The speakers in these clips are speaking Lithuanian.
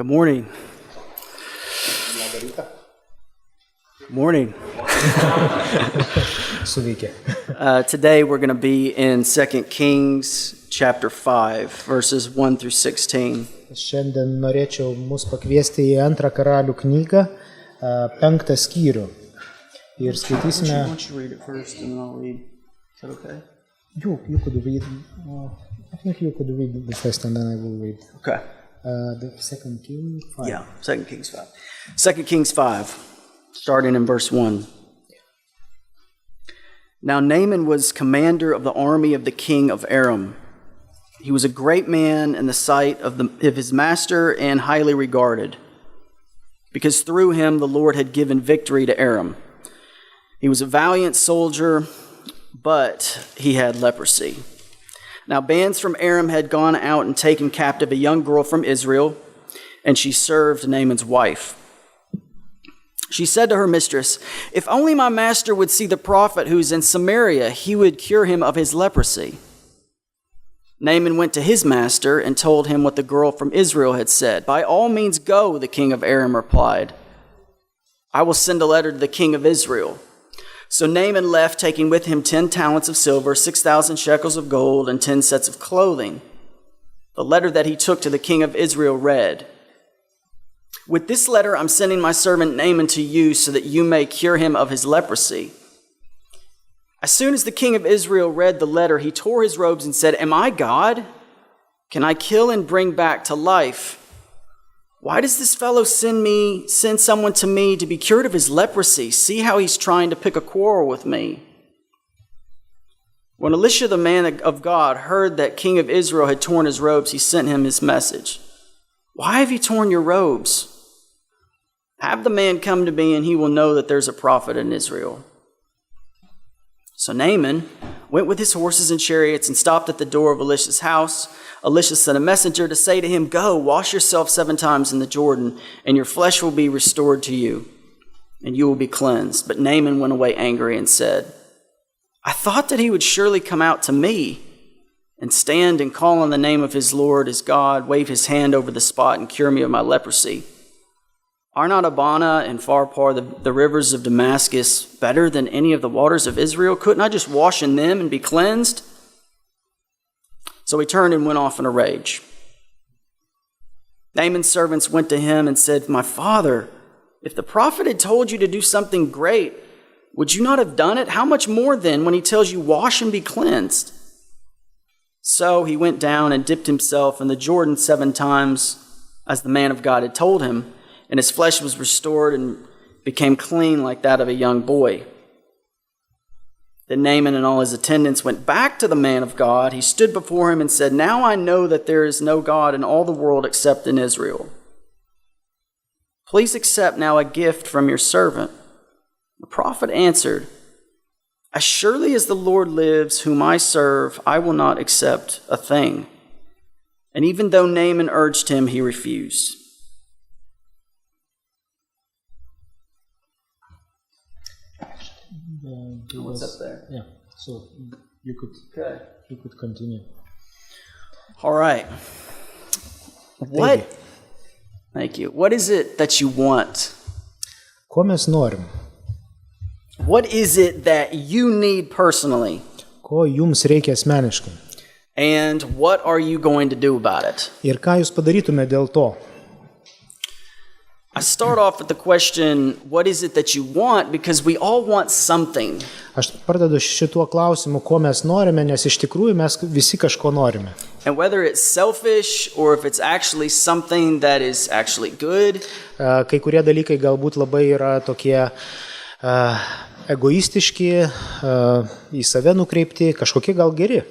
Good morning. Morning. Today we're going to be in 2 Kings chapter 5, verses 1 through 16. Šiandien norėčiau mus pakviesti į antrą karalių knygą, 5 skyrių. Ir skaitysime... Why don't you read it first and then I'll read. Is that okay? You could read... I think you could read the first and then I will read. Okay. The 2 Kings 5. Yeah, 2 Kings 5. 2 Kings 5, starting in verse 1. Now Naaman was commander of the army of the king of Aram. He was a great man in the sight of his master and highly regarded, because through him the Lord had given victory to Aram. He was a valiant soldier, but he had leprosy. Now bands from Aram had gone out and taken captive a young girl from Israel, and she served Naaman's wife. She said to her mistress, "If only my master would see the prophet who's in Samaria, he would cure him of his leprosy." Naaman went to his master and told him what the girl from Israel had said. "By all means go," the king of Aram replied. "I will send a letter to the king of Israel." So Naaman left, taking with him 10 talents of silver, 6,000 shekels of gold, and 10 sets of clothing. The letter that he took to the king of Israel read, "With this letter I'm sending my servant Naaman to you so that you may cure him of his leprosy." As soon as the king of Israel read the letter, he tore his robes and said, "Am I God? Can I kill and bring back to life? Why does this fellow send someone to me to be cured of his leprosy? See how he's trying to pick a quarrel with me." When Elisha, the man of God, heard that king of Israel had torn his robes, he sent him his message. "Why have you torn your robes? Have the man come to me, and he will know that there's a prophet in Israel." So Naaman went with his horses and chariots and stopped at the door of Elisha's house. Elisha sent a messenger to say to him, "Go, wash yourself 7 times in the Jordan, and your flesh will be restored to you, and you will be cleansed." But Naaman went away angry and said, "I thought that he would surely come out to me and stand and call on the name of his Lord, his God, wave his hand over the spot and cure me of my leprosy. Are not Abana and Pharpar, the rivers of Damascus, better than any of the waters of Israel? Couldn't I just wash in them and be cleansed?" So he turned and went off in a rage. Naaman's servants went to him and said, "My father, if the prophet had told you to do something great, would you not have done it? How much more then when he tells you, 'Wash and be cleansed'?" So he went down and dipped himself in the Jordan 7 times, as the man of God had told him, and his flesh was restored and became clean like that of a young boy. Then Naaman and all his attendants went back to the man of God. He stood before him and said, "Now I know that there is no God in all the world except in Israel. Please accept now a gift from your servant." The prophet answered, "As surely as the Lord lives, whom I serve, I will not accept a thing." And even though Naaman urged him, he refused. What's up there? Yeah, so you could continue. All right. Thank you. What is it that you want? Ko mes norim? What is it that you need personally? Ko jums reikia asmeniškai? And what are you going to do about it? Ir ką jūs padarytume dėl to? I start off with the question, what is it that you want? Because we all want something. Aš pradedu šituo klausimu, ko mes norime, nes iš tikrųjų mes visi kažko norime. And whether it's selfish or if it's actually something that is actually good. Kai kurie dalykai galbūt labai yra tokie egoistiški, į save nukreipti, kažkokie gal geri.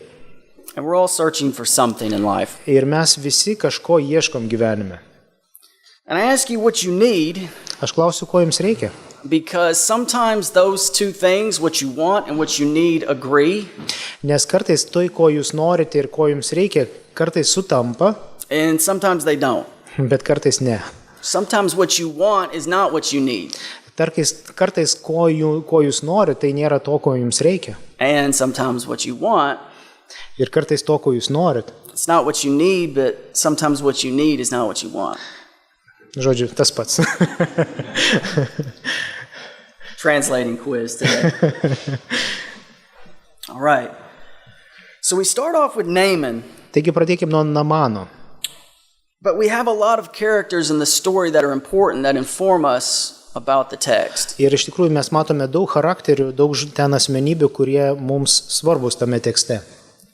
And we're all searching for something in life. Ir mes visi kažko ieškom gyvenime. And I ask you what you need. Aš klausiu, ko jums reikia. Because sometimes those two things, what you want and what you need, agree. Nes kartais tai, ko jūs norite ir ko jums reikia, kartais sutampa. And sometimes they don't. Bet kartais ne. Sometimes what you want is not what you need. Kartais ko jūs norite, tai nėra to, ko jums reikia. And sometimes what you want. Ir kartais to, ko jūs norite. It's not what you need, but sometimes what you need is not what you want. Žodžiu, tas pats. Translating quiz today. All right. So we start off with Naaman. Taigi pradėkime nuo Namano. But we have a lot of characters in the story that are important, that inform us about the text. Ir iš tikrųjų mes matome daug charakterių, daug ten asmenybių, kurie mums svarbus tame tekste.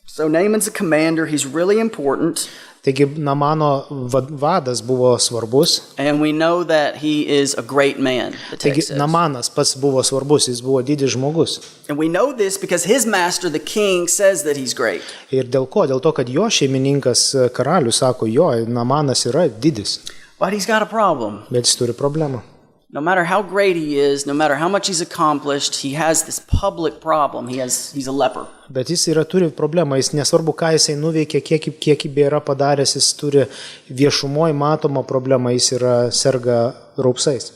So Naaman's a commander, he's really important. Taigi Namano vadas buvo svarbus. And we know that he is a great man, the Taigi text says. Namanas pats buvo svarbus, jis buvo didis žmogus. And we know this because his master, the king, says that he's great. Ir dėl ko? Dėl to, kad jo šeimininkas karalius sako, jo, Namanas yra didis, But he's got a problem. bet jis turi problemą. No matter how great he is, no matter how much he's accomplished, he has this public problem. He's a leper. Bet jis turi problemą, jis nesvarbu, ką jisai nuveikė, kiek yra padaręs, jis turi viešumoje matomą problemą, jis serga raupsais.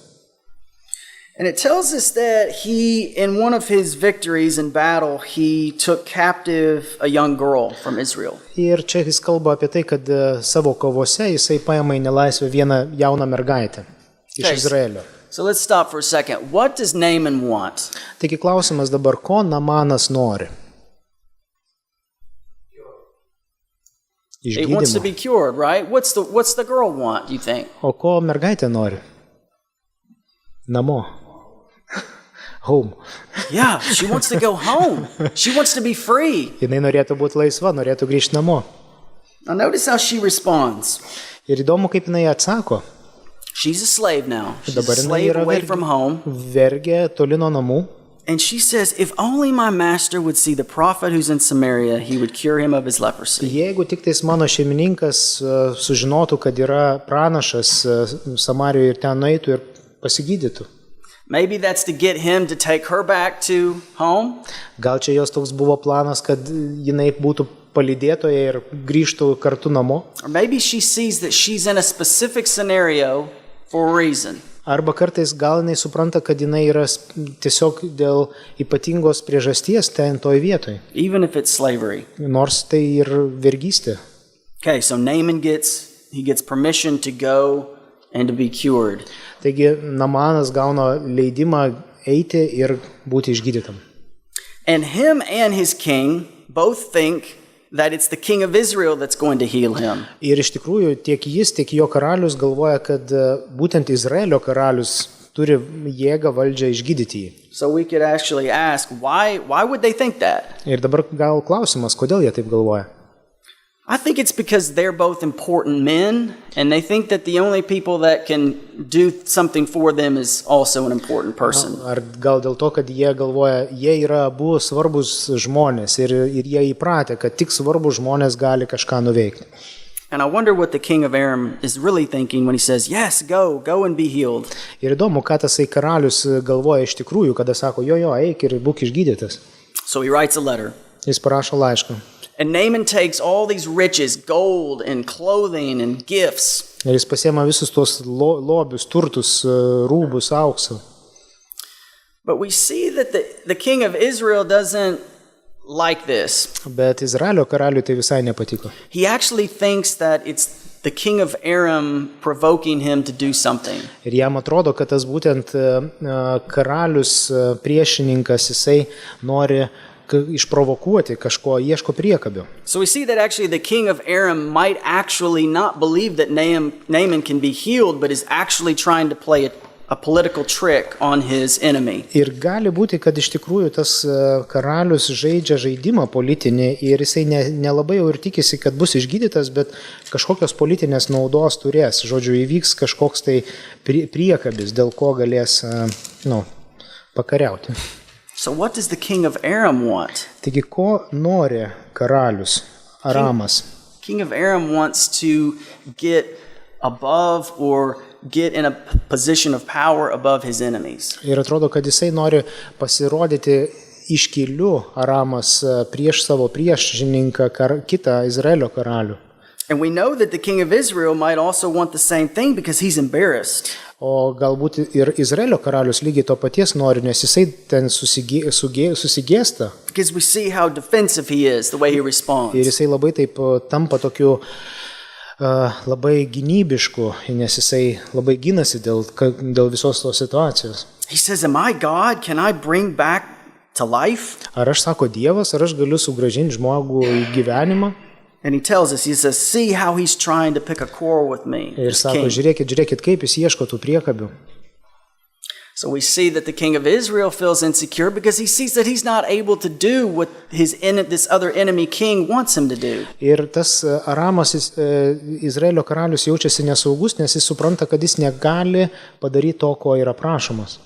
And it tells us that in one of his victories in battle, he took captive a young girl from Israel. Ir čia jis kalba apie tai, kad savo kovose jisai paima į nelaisvę vieną jauną mergaitę iš Izraelio. So let's stop for a second. What does Naaman want? Taigi klausimas dabar, ko Namanas nori? He wants to Išgydymo. be cured, right? What's the girl want, you think? O ko mergaitė nori? Namo. Home. Yeah, she wants to go home. She wants to be free. Jinai norėtų būti laisva, norėtų grįžti namo. Now notice how she responds. Ir įdomu, kaip jinai atsako. She's a slave now. She's a Dabar jinai slave yra away from home. vergė toli nuo namų. And she says, if only my master would see the prophet who's in Samaria, he would cure him of his leprosy. Jeigu tik tais mano šeimininkas sužinotų, kad yra pranašas Samarijoje ir ten nueitų ir pasigydytų. Maybe that's to get him to take her back to home. Gal čia jos toks buvo planas, kad jinai būtų palydėtoja ir grįžtų kartu namo. Or maybe she sees that she's in a specific scenario for a reason. Arba kartais gal jinai supranta, kad jinai yra tiesiog dėl ypatingos priežasties ten toj vietoj. Even if it's slavery. Nors tai ir vergystė. Okay, so Naaman gets permission to go and to be cured. Taigi Namanas gauna leidimą eiti ir būti išgydytam. And him and his king both think that it's the king of Israel that's going to heal him. Ir iš tikrųjų tiek jis, tiek jo karalius galvoja, kad būtent Izraelio karalius turi jėgą valdžią išgydyti jį. So we could actually ask, why would they think that? Ir dabar gal klausimas, kodėl jie taip galvoja? I think it's because they're both important men, and they think that the only people that can do something for them is also an important person. Ar gal dėl to, kad jie galvoja, jie yra abu svarbus žmonės ir jie įpratę, kad tik svarbus žmonės gali kažką nuveikti. And I wonder what the king of Aram is really thinking when he says, yes, go and be healed. Ir įdomu, ką tasai karalius galvoja iš tikrųjų, kada sako, jo, eik ir būk išgydytas. So he writes a letter. Jis parašo laišką. And Naaman takes all these riches, gold and clothing and gifts. Ir jis pasiema visus tos lobius, turtus, rūbus, auksą. But we see that the king of Israel doesn't like this. Bet Izraelio karaliui tai visai nepatiko. He actually thinks that it's the king of Aram provoking him to do something. Ir jam atrodo, kad tas būtent karalius priešininkas, jisai nori išprovokuoti kažko, ieško priekabio. So we see that actually the king of Aram might actually not believe that Naaman can be healed, but is actually trying to play a political trick on his enemy. Ir gali būti, kad iš tikrųjų tas karalius žaidžia žaidimą politinį ir jisai nelabai jau ir tikisi, kad bus išgydytas, bet kažkokios politinės naudos turės. Žodžiu, įvyks kažkoks tai priekabis, dėl ko galės pakariauti. So what does the king of Aram want? Taigi, ko nori karalius Aramas? King of Aram wants to get above or get in a position of power above his enemies. Ir atrodo, kad jisai nori pasirodyti iškiliu Aramas prieš savo priešininką, kitą Izraelio karalių. And we know that the king of Israel might also want the same thing because he's embarrassed. O galbūt ir Izraelio karalius lygiai to paties nori, nes jisai ten susigėsta. Because we see how defensive he is, the way he responds. Ir jisai labai taip tampa tokiu labai gynybišku, nes jisai labai gynasi dėl visos tos situacijos. He says, am I God? Can I bring back to life? Ar aš, sako Dievas, ar aš galiu sugrąžinti žmogų į gyvenimą? And he tells us, he says, see how he's trying to pick a quarrel with me. Ir sako, žiūrėkit, kaip jis ieško tų priekabių. So we see that the king of Israel feels insecure because he sees that he's not able to do what this other enemy king wants him to do. Ir tas Aramas, Izraelio karalius jaučiasi nesaugus, nes jis supranta, kad jis negali padaryti to, ko yra prašomas.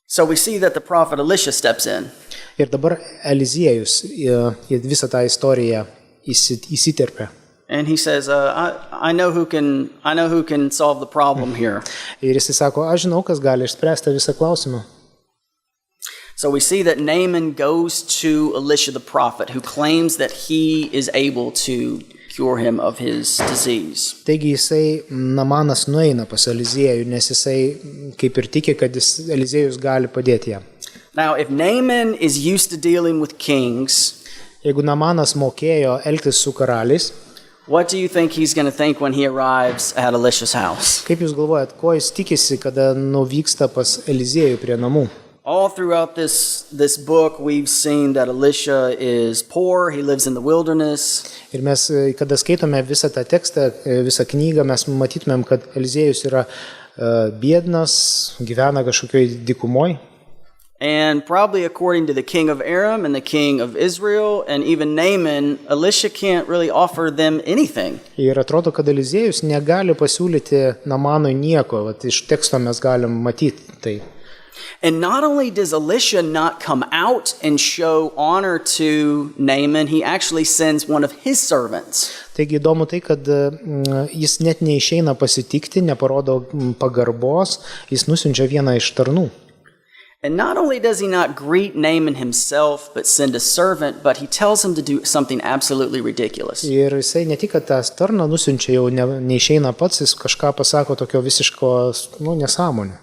So we see that the prophet Elisha steps in. Ir dabar Eliziejus į visą tą istoriją įsiterpia. And he says, I know who can solve the problem here. Ir jis sako, aš žinau, kas gali išspręsti visą klausimą. So we see that Naaman goes to Elisha the prophet, who claims that he is able to cure him of his disease. Taigi jisai Namanas nueina pas Eliziejų, nes jisai kaip ir tiki, kad Eliziejus gali padėti jam. Now, if Naaman is used to dealing with kings, jeigu Namanas mokėjo elgtis su karaliais, what do you think he's going to think when he arrives at Elisha's house? Kaip jūs galvojat, ko jis tikisi, kada nuvyksta pas Eliziejų prie namų? All throughout this book, we've seen that Elisha is poor. He lives in the wilderness. Ir mes, kada skaitome visą tą tekstą, visą knygą, mes matytumėm, kad Eliziejus yra biednas, gyvena kažkokioj dykumoj. And probably according to the king of Aram and the king of Israel and even Naaman, Elisha can't really offer them anything. Ir atrodo, kad Eliziejus negali pasiūlyti Namanui nieko. Vat iš teksto mes galim matyti tai. And not only does Elisha not come out and show honor to Naaman, he actually sends one of his servants. Taigi įdomu tai, kad jis net neišeina pasitikti, neparodo pagarbos, jis nusiunčia vieną iš tarnų. And not only does he not greet Naaman himself, but send a servant, but he tells him to do something absolutely ridiculous. Ir jisai ne tik, kad tą tarną nusiunčia, jau neišeina pats, jis kažką pasako tokio visiško, nesąmonė.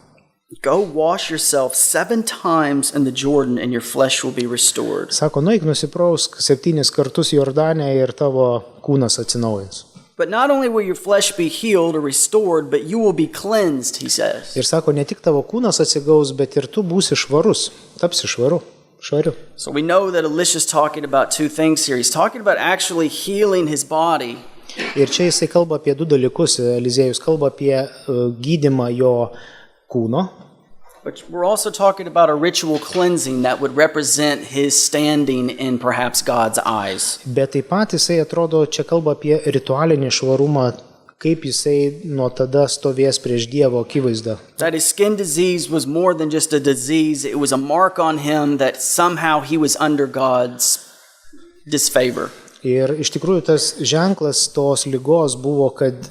Go wash yourself 7 times in the Jordan and your flesh will be restored. Sako, nueik nusiprausk 7 kartus Jordane ir tavo kūnas atsinaujins. But not only will your flesh be healed or restored, but you will be cleansed, he says. Ir sako, ne tik tavo kūnas atsigaus, bet ir tu būsi švarus, tapsi švariu. So we know that Elisha's talking about 2 things here. He's talking about actually healing his body. Ir čia jisai kalba apie 2 dalykus. Eliziejus kalba apie gydymą jo kūno. But we're also talking about a ritual cleansing that would represent his standing in perhaps God's eyes. Bet taip pat jisai atrodo, čia kalba apie ritualinį švarumą, kaip jisai nuo tada stovės prieš Dievo akivaizdą. That his skin disease was more than just a disease. It was a mark on him that somehow he was under God's disfavor. Ir iš tikrųjų tas ženklas tos ligos buvo, kad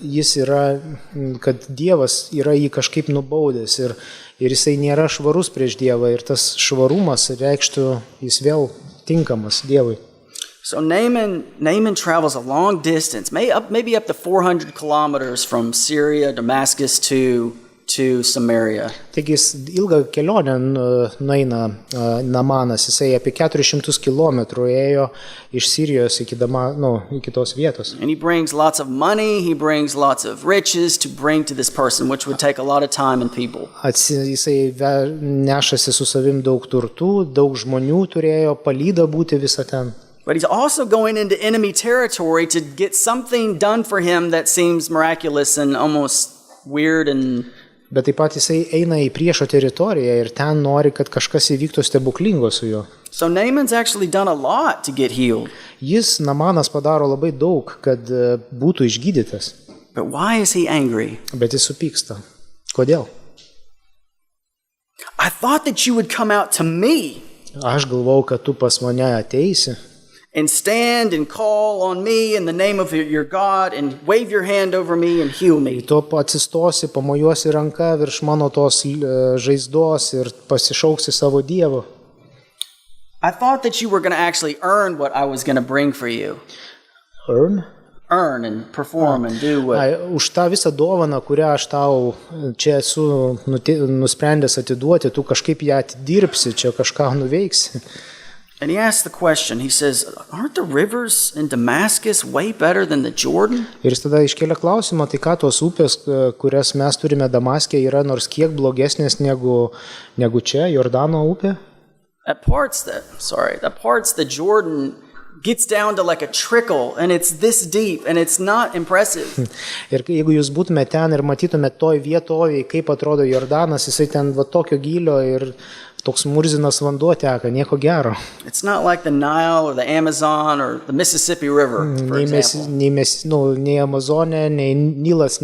Dievas yra jį kažkaip nubaudęs ir jisai nėra švarus prieš Dievą ir tas švarumas reikštų jis vėl tinkamas Dievui. So Naaman travels a long distance, maybe up to 400 kilometers from Syria, Damascus to Samaria. Taigi jis ilgą kelionę nueina Namanas, jisai apie 400 kilometrų ėjo iš Sirijos iki tos vietos. And he brings lots of money, he brings lots of riches to bring to this person, which would take a lot of time and people. Jisai nešasi su savim daug turtų, daug žmonių turėjo, palyda būti visą ten. But he's also going into enemy territory to get something done for him that seems miraculous and almost weird and Bet taip pat jisai eina į priešo teritoriją ir ten nori, kad kažkas įvyktų stebuklingo su juo. So Naaman's actually done a lot to get healed. Jis, Namanas, padaro labai daug, kad būtų išgydytas. But why is he angry? Bet jis supyksta. Kodėl? I thought that you would come out to me. Aš galvau, kad tu pas mane ateisi. And stand and call on me in the name of your God and wave your hand over me and heal me. Tu atsistosi, pamojuosi ranką virš mano tos žaizdos ir pasišauksi savo Dievo. I thought that you were going to actually earn what I was going to bring for you. Earn and perform and do what. Už tą visą dovaną, kurią aš tau čia esu nusprendęs atiduoti, tu kažkaip ją atidirbsi, čia kažką nuveiksi. And he asks the question, he says, aren't the rivers in Damascus way better than the Jordan? Ir jis tada iškėlė klausimą, tai ką tos upės, kurias mes turime Damaske, yra nors kiek blogesnės negu čia, Jordano upė? At parts, the Jordan gets down to like a trickle, and it's this deep, and it's not impressive. Ir jeigu jūs būtume ten ir matytume toj vietovėj, kaip atrodo Jordanas, jisai ten va tokio gylio ir toks murzinas vanduo teka, nieko gero. It's not like the Nile or the Amazon or the Mississippi River, for example. Nei Amazonė, nei Nilas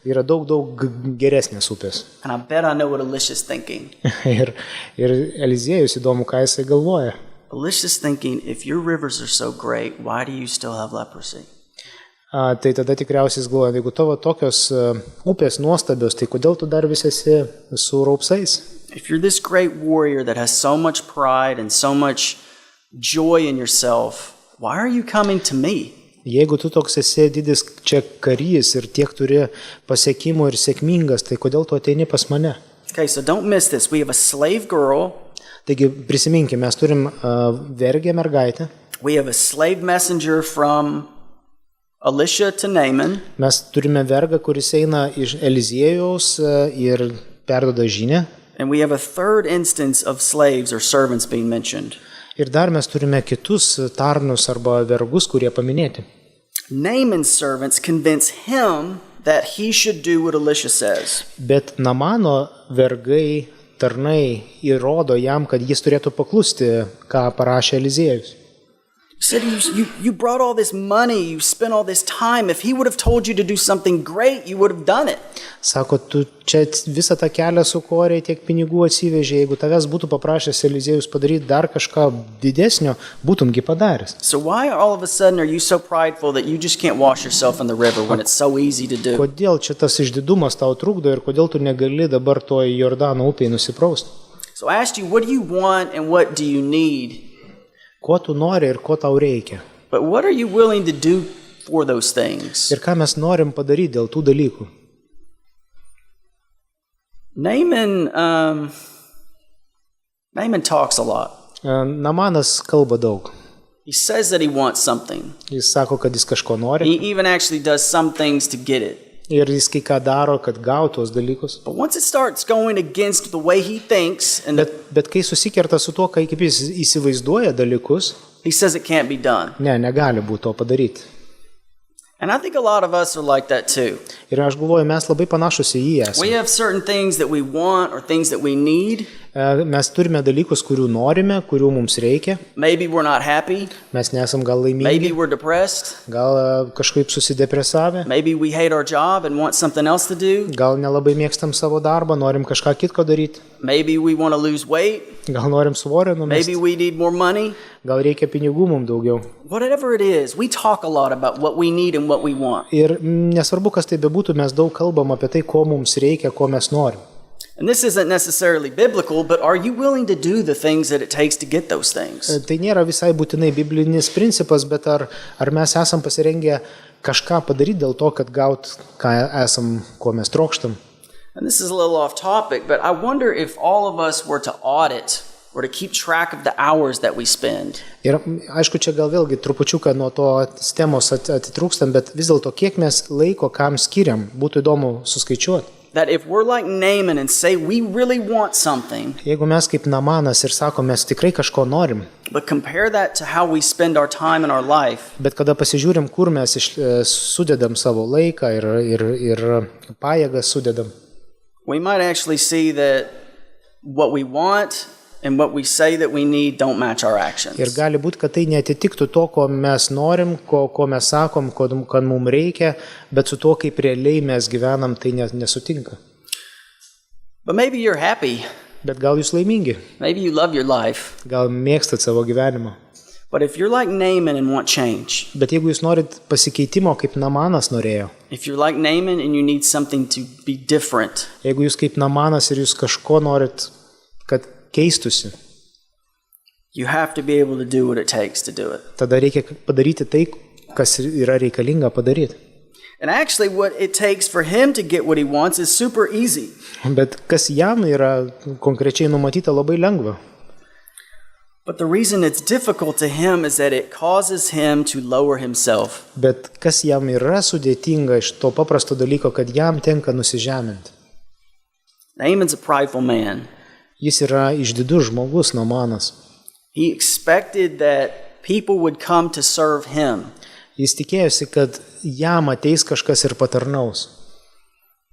yra daug geresnės upės. And I bet I know what Elisha's thinking. ir Eliziejus įdomu, ką jisai galvoja. Elisha's thinking, if your rivers are so great, why do you still have leprosy? Tai tada tikriausiai jis galvoja, jeigu tavo tokios upės nuostabios, tai kodėl tu dar vis esi su raupsais? If you're this great warrior that has so much pride and so much joy in yourself, why are you coming to me? Jeigu tu toks esi didis čia karys ir tiek turi pasiekimų ir sėkmingas, tai kodėl tu ateini pas mane? Okay, so don't miss this. We have a slave girl. Taigi prisiminkime, mes turim vergę mergaitę. We have a slave messenger from Elisha to Naaman. Mes turime vergą, kuris eina iš Eliziejaus ir perduoda žinią. And we have a third instance of slaves or servants being mentioned. Ir dar mes turime kitus tarnus arba vergus, kurie paminėti. Naaman's servants convince him that he should do what Elisha says. Bet Naamano vergai, tarnai įrodo jam, kad jis turėtų paklusti, ką parašė Eliziejus. He said, you brought all this money, you spent all this time. If he would have told you to do something great, you would have done it. Sako, tu čia visą tą kelią sukorei, tiek pinigų atsivežė. Jeigu tavęs būtų paprašęs Eliziejus padaryti dar kažką didesnio, būtumgi padaręs. So why all of a sudden are you so prideful that you just can't wash yourself in the river when it's so easy to do? Kodėl čia tas išdidumas tau trukdo ir kodėl tu negali dabar toj Jordano upėje nusiprausti? So I asked you, what do you want and what do you need? Ko tu nori ir ko tau reikia? But what are you willing to do for those things? Ir ką mes norim padaryti dėl tų dalykų? Naaman talks a lot. Naamanas kalba daug. He says that he wants something. Jis sako, kad jis kažko nori. He even actually does some things to get it. Ir jis kai ką daro, kad gautų tos dalykus. But once it starts going against the way he thinks, and bet kai susikerta su tuo, kaip jis įsivaizduoja dalykus, he says it can't be done. Negali būti to padaryti. And I think a lot of us are like that too. Ir aš galvoju, mes labai panašus į jį esame. We have certain things that we want or things that we need. Mes turime dalykus, kurių norime, kurių mums reikia. Maybe we're not happy. Mes nesam gal laimingi. Maybe we're depressed. Gal kažkaip susidepresavę. Maybe we hate our job and want something else to do. Gal nelabai mėgstam savo darbą, norim kažką kitko daryti. Maybe we want to lose weight. Gal norim svorio numesti. Maybe we need more money. Gal reikia pinigų mums daugiau. Whatever it is, we talk a lot about what we need and what we want. Ir nesvarbu, kas tai bebūtų, mes daug kalbam apie tai, ko mums reikia, ko mes norim. And this isn't necessarily biblical, but are you willing to do the things that it takes to get those things? Tai nėra visai būtinai biblinis principas, bet ar mes esam pasirengę kažką padaryti dėl to, kad gaut, ką esam, ko mes trokštam. And this is a little off topic, but I wonder if all of us were to audit or to keep track of the hours that we spend. Ir aišku, čia gal vėlgi trupučiuką nuo to temos atitrūkstam, bet vis dėlto kiek mes laiko kam skiriam, būtų įdomu suskaičiuoti. That if we're like Naaman and say we really want something, jeigu mes kaip Naamanas ir sakom, mes tikrai kažko norim, but compare that to how we spend our time in our life, bet kada pasižiūrim, kur mes sudedam savo laiką ir pajėgas sudedam, we might actually see that what we want and what we say that we need don't match our actions. Ir gali būti, kad tai neatitiktų to, ko mes norim, ko mes sakom, kad mums reikia, bet su to, kaip realiai mes gyvenam, tai nesutinka. But maybe you're happy. Bet gal jūs laimingi. Maybe you love your life. Gal mėgstat savo gyvenimą. But if you're like Naaman and want change, bet jeigu jūs norit pasikeitimo, kaip Naamanas norėjo, if you're like Naaman and you need something to be different, jeigu jūs kaip Naamanas ir jūs kažko norit, kad keistusi, you have to be able to do what it takes to do it. Tada reikia padaryti tai, kas yra reikalinga padaryti. And actually what it takes for him to get what he wants is super easy. Bet kas jam yra konkrečiai numatyta labai lengva. But the reason it's difficult to him is that it causes him to lower himself. Bet kas jam yra sudėtinga iš to paprasto dalyko, kad jam tenka nusižeminti. Naaman's a prideful man. Jis yra išdidus žmogus, Naamanas. He expected that people would come to serve him. Jis tikėjosi, kad jam ateis kažkas ir patarnaus.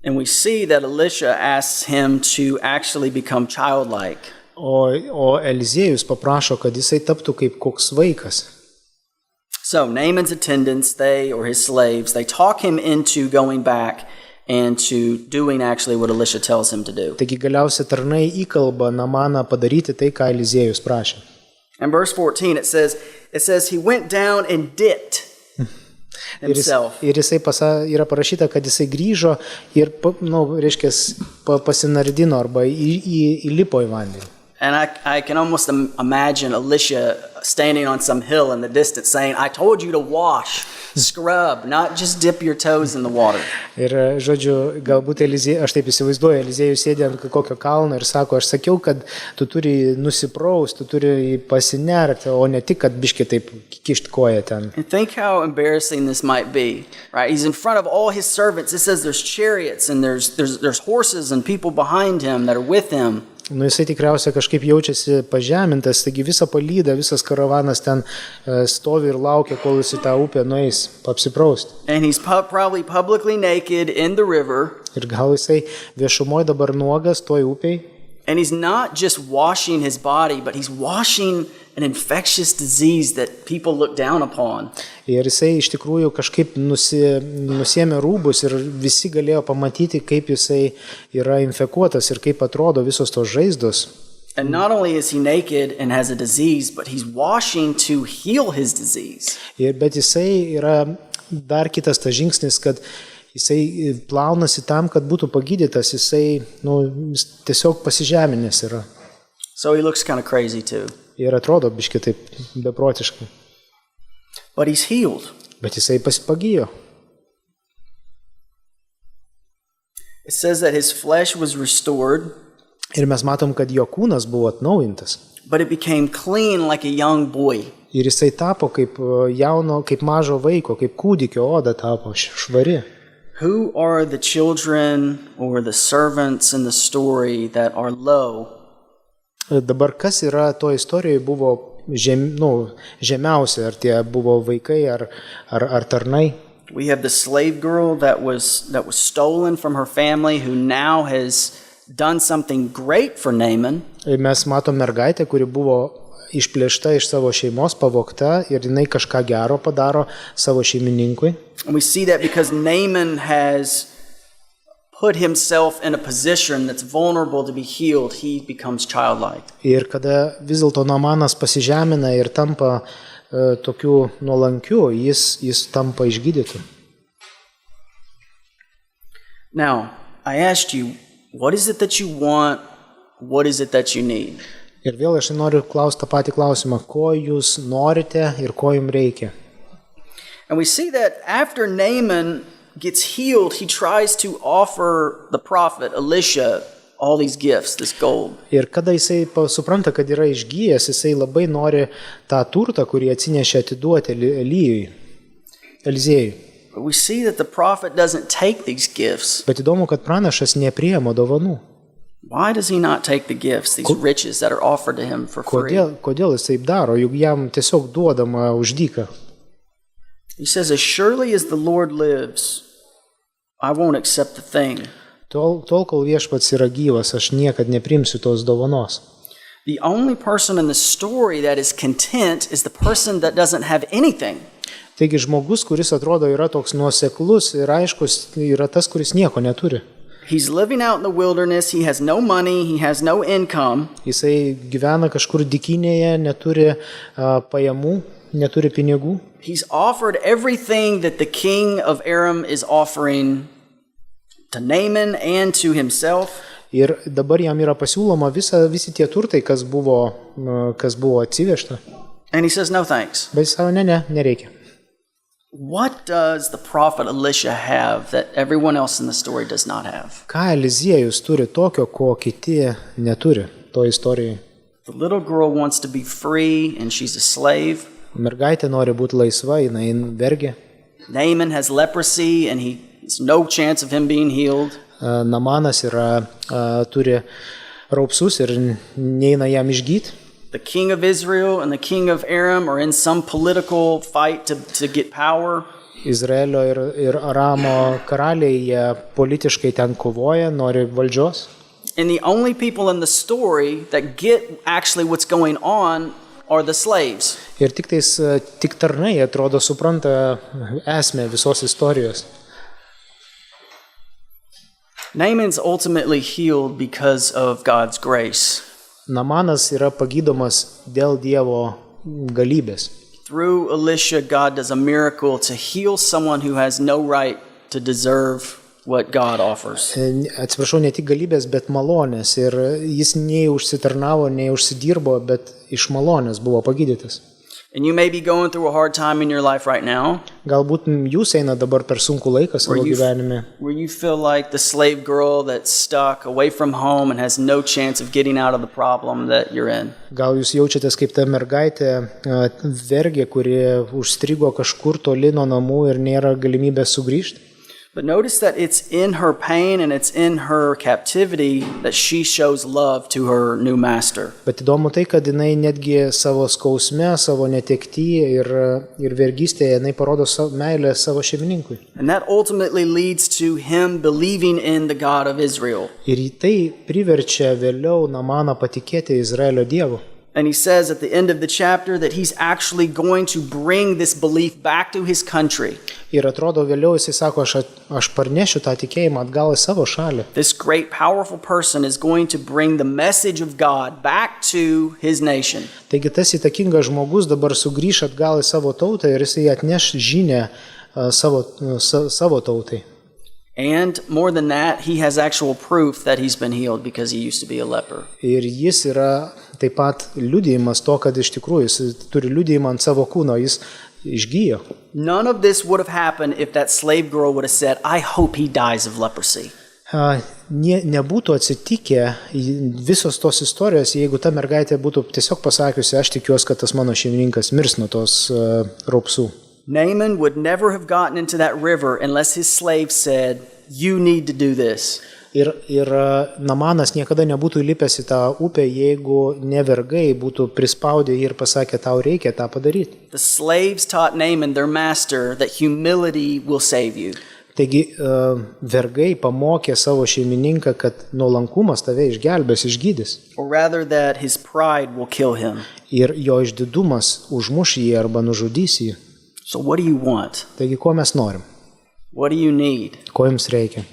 And we see that Elisha asks him to actually become childlike. O Eliziejus paprašo, kad jisai taptų kaip koks vaikas. So Naaman's attendants, or his slaves, they talk him into going back and to doing actually what Elisha tells him to do. Taigi galiausiai tarnai įkalba Naamaną padaryti tai, ką Eliziejus prašė. In verse 14 it says he went down and dipped himself. Ir jisai yra parašyta, kad jisai grįžo ir pasinardino arba įlipo į vandenį. And I can almost imagine Elisha standing on some hill in the distance saying, I told you to wash, scrub, not just dip your toes in the water. Ir, žodžiu, galbūt aš taip įsivaizduoju, Eliziejus sėdė ant kokio kalno ir sako, aš sakiau, kad tu turi nusipraust, tu turi pasinerti, o ne tik, kad biški taip kišt koją ten. And think how embarrassing this might be, right? He's in front of all his servants. It says there's chariots and there's horses and people behind him that are with him. Jisai tikriausiai kažkaip jaučiasi pažemintas, taigi visa palyda, visas karavanas ten stovi ir laukia, kol jis į tą upę nueis apsiprausti. And he's probably publicly naked in the river. Ir gal jisai viešumoje dabar nuogas toj upėj. And he's not just washing his body, but he's washing an infectious disease that people look down upon. Ir jisai iš tikrųjų kažkaip nusiėmė rūbus ir visi galėjo pamatyti, kaip jisai yra infekuotas ir kaip atrodo visos tos žaizdos. And not only is he naked and has a disease, but he's washing to heal his disease. Bet jisai yra dar kitas tas žingsnis, kad jisai plaunasi tam, kad būtų pagydytas, jisai tiesiog pasižeminęs yra. So he looks kind of crazy too. Ir atrodo biški taip beprotiškai. But he's healed. Bet jisai pagijo. It says that his flesh was restored. Ir mes matom, kad jo kūnas buvo atnaujintas. But it became clean like a young boy. Ir jisai tapo kaip jauno, kaip mažo vaiko, kaip kūdikio oda tapo švari. Who are the children or the servants in the story that are low? Dabar kas yra to istorijoje buvo žemiausia, ar tie buvo vaikai ar tarnai? We have the slave girl that was stolen from her family who now has done something great for Naaman. Mes matom mergaitę, kuri buvo išplėšta iš savo šeimos, pavogta ir jinai kažką gero padaro savo šeimininkui. And we see that because Naaman has put himself in a position that's vulnerable to be healed, he becomes childlike. Ir kada vis dėlto Naamanas pasižemina ir tampa tokiu nuolankiu, jis tampa išgydytu. Now, I asked you, what is it that you want? What is it that you need? Ir vėl aš noriu klausti tą patį klausimą, ko jūs norite ir ko jums reikia. And we see that after Naaman gets healed, he tries to offer the prophet Elisha all these gifts, this gold. Ir kada jisai supranta, kad yra išgyjęs, jisai labai nori tą turtą, kurį atsinešė, atiduoti Eliziejui. But we see that the prophet doesn't take these gifts. Bet įdomu, kad pranašas nepriėmė dovanų. Why does he not take the gifts, these riches that are offered to him for free? Kodėl jis taip daro, juk jam tiesiog duodama už dyką? He says, as surely as the Lord lives, I won't accept the thing. Tol, kol viešpats yra gyvas, aš niekad neprimsiu tos dovanos. The only person in the story that is content is the person that doesn't have anything. Taigi žmogus, kuris atrodo yra toks nuoseklus ir aiškus, yra tas, kuris nieko neturi. He's living out in the wilderness, he has no money, he has no income. Jisai gyvena kažkur dykinėje, neturi pajamų, neturi pinigų. He's offered everything that the king of Aram is offering to Naaman and to himself. Ir dabar jam yra pasiūloma visi tie turtai, kas buvo atsivežta. And he says, no thanks. Bet jis sako, nereikia. What does the prophet Elisha have that everyone else in the story does not have? Ką Eliziejus turi tokio, ko kiti neturi to istorijoje? The little girl wants to be free and she's a slave. Mergaitė nori būti laisva, jinai vergė. Naaman has leprosy and there's no chance of him being healed. Namanas turi raupsus ir neina jam išgyti. The king of Israel and the king of Aram are in some political fight to get power. Izraelio ir Aramo karaliai, jie politiškai ten kovoja, nori valdžios. And the only people in the story that get actually what's going on are the slaves. Ir tik tarnai atrodo supranta esmę visos istorijos. Naaman's ultimately healed because of God's grace. Namanas yra pagydomas dėl Dievo galybės. Through Elisha, God does a miracle to heal someone who has no right to deserve what God offers. Atsiprašau, ne tik galybės, bet malonės. Ir jis nei užsitarnavo, nei užsidirbo, bet iš malonės buvo pagydytas. And you may be going through a hard time in your life right now. Galbūt jūs eina dabar per sunkų laiką savo gyvenime. Where you feel like the slave girl that's stuck away from home and has no chance of getting out of the problem that you're in. Gal jūs jaučiatės kaip ta mergaitė vergė, kuri užstrigo kažkur toli nuo namų ir nėra galimybės sugrįžti. But notice that it's in her pain and it's in her captivity that she shows love to her new master. Bet įdomu tai, kad jinai netgi savo skausme, savo netektyje ir vergystėje jinai parodo meilę savo šeimininkui. And that ultimately leads to him believing in the God of Israel. Ir tai priverčia vėliau Namaną patikėti Izraelio Dievu. And he says at the end of the chapter that he's actually going to bring this belief back to his country. Ir atrodo vėliau jisai sako, aš parnešiu tą tikėjimą atgal į savo šalį. This great powerful person is going to bring the message of God back to his nation. Taigi tas įtakingas žmogus dabar sugrįš atgal į savo tautą ir jisai atneš žinią savo tautai. And more than that, he has actual proof that he's been healed because he used to be a leper. Ir jis yra taip pat liudijimas to, kad iš tikrųjų jis turi liudijimą ant savo kūno, jis išgyjo. None of this would have happened if that slave girl would have said, I hope he dies of leprosy. Nebūtų atsitikę visos tos istorijos, jeigu ta mergaitė būtų tiesiog pasakiusi, aš tikiuosi, kad tas mano šeimininkas mirs nuo tos raupsų. Naaman would never have gotten into that river unless his slave said, you need to do this. Ir Namanas niekada nebūtų įlipęs į tą upę, jeigu ne vergai būtų prispaudę ir pasakę, tau reikia tą padaryti. The slaves taught Naaman, their master, that humility will save you. Taigi vergai pamokė savo šeimininką, kad nuolankumas tave išgelbės, išgydys. Or rather that his pride will kill him. Ir jo išdidumas užmuš jį arba nužudys jį. So what do you want? Taigi ko mes norim? What do you need? Ko jums reikia?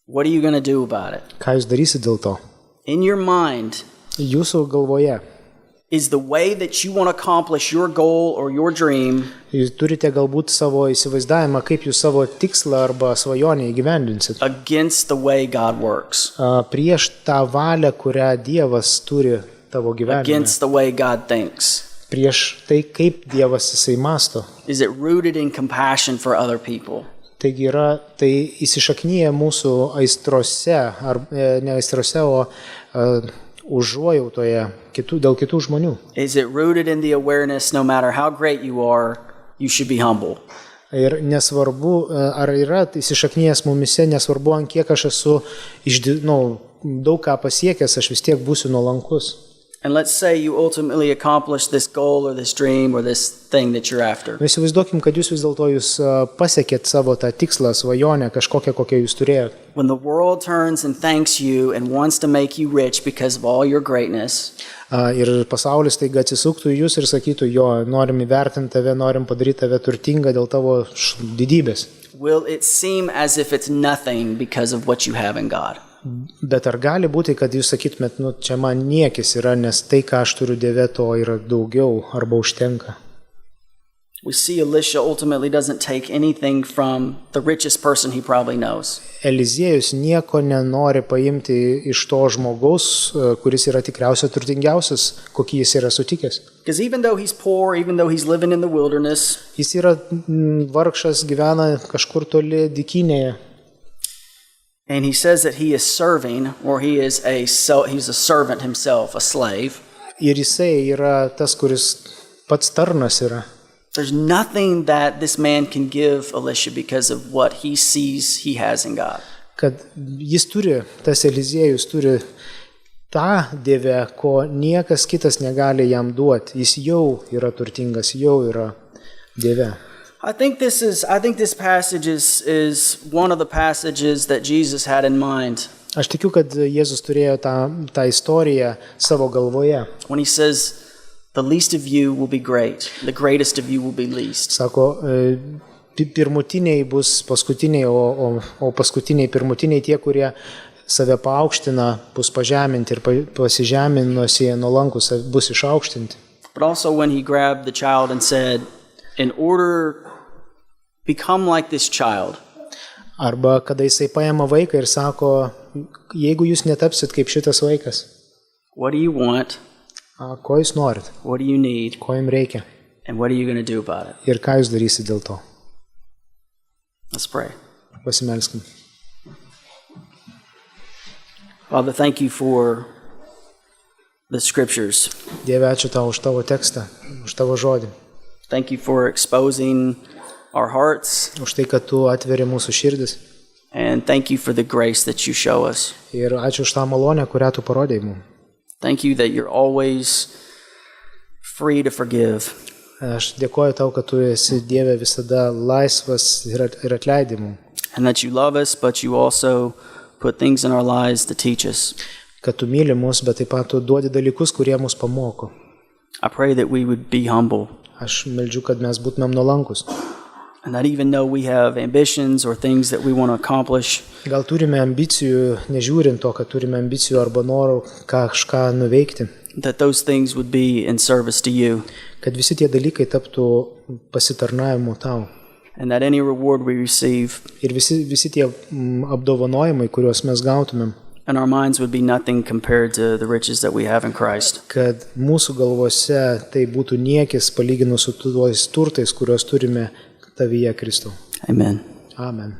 What are you going to do about it? Ką jūs darysit dėl to? In your mind, Jūsų galvoje, is the way that you want to accomplish your goal or your dream jūs turite galbūt savo įsivaizdavimą, kaip jūs savo tikslą arba svajonę įgyvendinsit. against the way God works, Prieš tą valią, kurią Dievas turi tavo gyvenime. against the way God thinks? Prieš tai, kaip Dievas jisai masto. Is it rooted in compassion for other people? Taigi tai įsišaknyja mūsų aistrose, ar ne aistrose, o užuojautoje dėl kitų žmonių. Is it rooted in the awareness no matter how great you are, you should be humble? Ir nesvarbu, ar yra įsišaknyjęs mumise, nesvarbu, ant kiek aš esu daug ką pasiekęs, aš vis tiek būsiu nuolankus. And let's say you ultimately accomplish this goal or this dream or this thing that you're after. Mes įsivaizduokim, kad jūs vis dėlto pasiekėt savo tą tikslą, svajonę, kažkokią, kokią jūs turėjote. When the world turns and thanks you and wants to make you rich because of all your greatness, Ir pasaulis taiga atsisuktų į jūs ir sakytų, jo, norim įvertinti tave, norim padaryti tave turtingą dėl tavo didybės. will it seem as if it's nothing because of what you have in God? Bet ar gali būti, kad jūs sakytumėt, čia man niekis yra, nes tai, ką aš turiu Dieve, to yra daugiau arba užtenka. We see Elisha ultimately doesn't take anything from the richest person he probably knows. Eliziejus nieko nenori paimti iš to žmogaus, kuris yra tikriausiai turtingiausias, kokį jis yra sutikęs. Because even though he's poor, even though he's living in the wilderness, Jis yra vargšas, gyvena kažkur toli dykynėje. And he says that he is serving, or he's a servant himself, a slave. Ir jisai yra tas, kuris pats tarnas yra. There's nothing that this man can give Elisha because of what he sees he has in God. Kad jis turi, tas Eliziejus turi tą Dievę, ko niekas kitas negali jam duoti. Jis jau yra turtingas, jau yra Dieve. I think this passage is one of the passages that Jesus had in mind. Aš tikiu, kad Jėzus turėjo tą istoriją savo galvoje. When he says, the least of you will be great, the greatest of you will be least. Sako, pirmutiniai bus paskutiniai, o paskutiniai pirmutiniai tie, kurie save paaukština, bus pažeminti ir pasižeminusi nuolankus bus išaukštinti. But also when he grabbed the child and said, in order become like this child. Arba kada jisai paima vaiką ir sako, jeigu jūs netapsit kaip šitas vaikas. What do you want? Ko jūs norit? What do you need? Ko jums reikia? And what are you going to do about it? Ir ką jūs darysit dėl to? Let's pray. Pasimelskim. Father, thank you for the scriptures. Dieve, ačiū tau už tavo tekstą, už tavo žodį. Thank you for exposing our hearts. Už tai, kad tu atveri mūsų širdis. And thank you for the grace that you show us. Ir ačiū už tą malonę, kurią tu parodėjai mums. Thank you that you're always free to forgive. Aš dėkoju tau, kad tu esi Dieve visada laisvas ir atleidi mums. And that you love us, but you also put things in our lives to teach us. Kad tu myli mus, bet taip pat tu duodi dalykus, kurie mus pamoko. I pray that we would be humble. Aš meldžiu, kad mes būtumėm nuolankus. And that even though we have ambitions or things that we want to accomplish, gal turime ambicijų, nežiūrint to, kad turime ambicijų arba norų kažką nuveikti, that those things would be in service to you. Kad visi tie dalykai taptų pasitarnavimu tau. And that any reward we receive, ir visi tie apdovanojimai, kuriuos mes gautumėm, and our minds would be nothing compared to the riches that we have in Christ. Kad mūsų galvose tai būtų niekis palyginus su tuos turtais, kuriuos turime tavyje, Kristau. Amen. Amen.